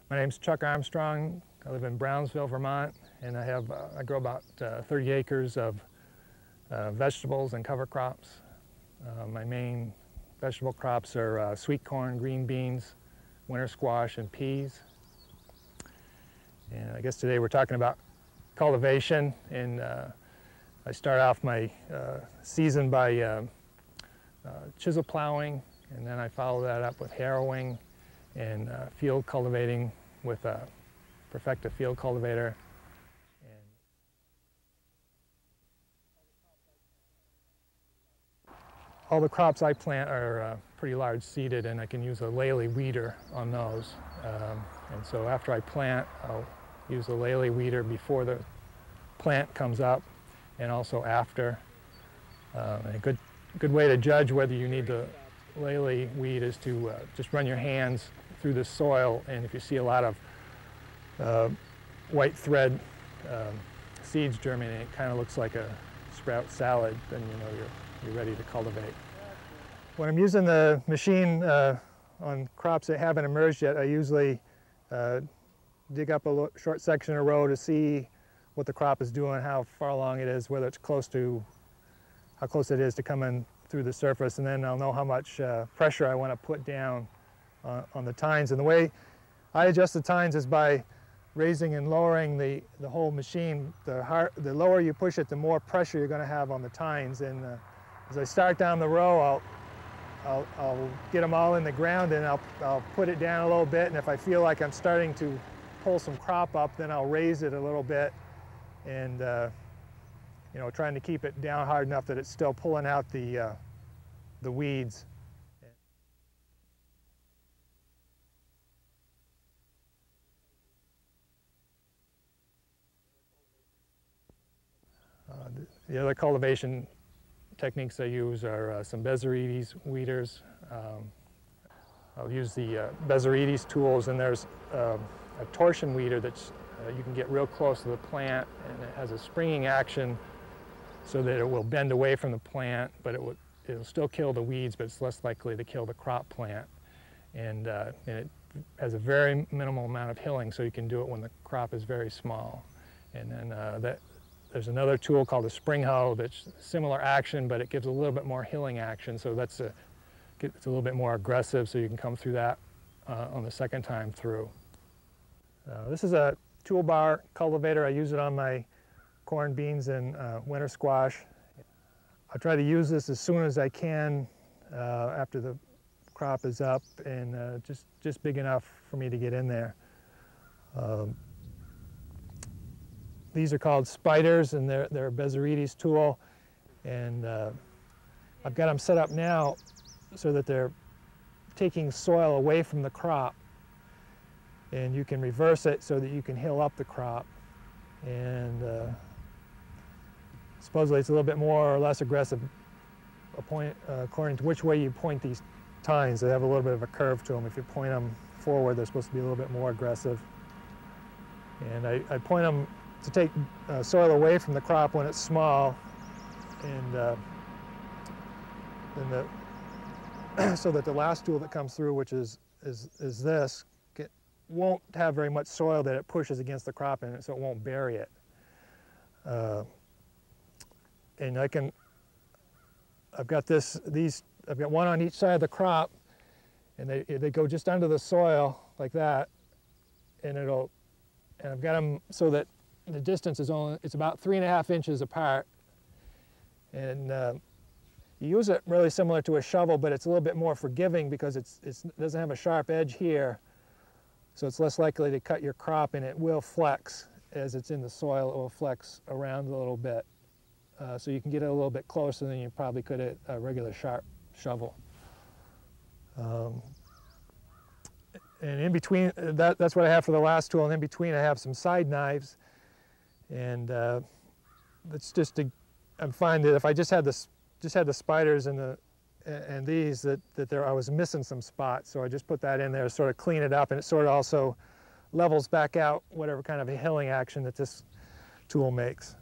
My name's Chuck Armstrong. I live in Brownsville, Vermont, and I grow about 30 acres of vegetables and cover crops. My main vegetable crops are sweet corn, green beans, winter squash, and peas. And I guess today we're talking about cultivation, and I start off my season by chisel plowing, and then I follow that up with harrowing and field cultivating with a Perfecta field cultivator. All the crops I plant are pretty large seeded, and I can use a Lely weeder on those. And so after I plant, I'll use the Lely weeder before the plant comes up and also after. A good way to judge whether you need the Lely weed is to just run your hands through the soil, and if you see a lot of white thread seeds germinating, it kind of looks like a sprout salad, then you know you're ready to cultivate. When I'm using the machine on crops that haven't emerged yet, I usually dig up a short section of row to see what the crop is doing, how far along it is, whether it's how close it is to coming through the surface, and then I'll know how much pressure I want to put down on the tines. And the way I adjust the tines is by raising and lowering the whole machine. The lower you push it, the more pressure you're going to have on the tines. And as I start down the row, I'll get them all in the ground, and I'll put it down a little bit, and if I feel like I'm starting to pull some crop up, then I'll raise it a little bit, and you know, trying to keep it down hard enough that it's still pulling out the weeds. The other cultivation techniques I use are some Bezzerides weeders. I'll use the Bezzerides tools, and there's a torsion weeder that's you can get real close to the plant, and it has a springing action so that it will bend away from the plant, but it'll still kill the weeds, but it's less likely to kill the crop plant. And it has a very minimal amount of hilling, so you can do it when the crop is very small. And then there's another tool called a spring hoe that's similar action, but it gives a little bit more hilling action, so it's a little bit more aggressive, so you can come through that on the second time through. This is a toolbar cultivator. I use it on my corn, beans, and winter squash. I try to use this as soon as I can after the crop is up, and just big enough for me to get in there. These are called spiders, and they're a Bezzerides tool, and I've got them set up now so that they're taking soil away from the crop, and you can reverse it so that you can hill up the crop. And supposedly it's a little bit more or less aggressive according to which way you point these tines. They have a little bit of a curve to them. If you point them forward, they're supposed to be a little bit more aggressive. And I point them to take soil away from the crop when it's small, and so that the last tool that comes through, which is this, won't have very much soil that it pushes against the crop, and so it won't bury it. And I've got I've got one on each side of the crop, and they go just under the soil like that, and I've got them so that the distance is it's about 3.5 inches apart, and you use it really similar to a shovel, but it's a little bit more forgiving because it doesn't have a sharp edge here, so it's less likely to cut your crop, and it will flex as it's in the soil. It will flex around a little bit, so you can get it a little bit closer than you probably could at a regular sharp shovel. And in between, that's what I have for the last tool, and in between I have some side knives. And that's just to, I find that if I just had the spiders and these, I was missing some spots, so I just put that in there to sort of clean it up, and it sort of also levels back out whatever kind of a hilling action that this tool makes.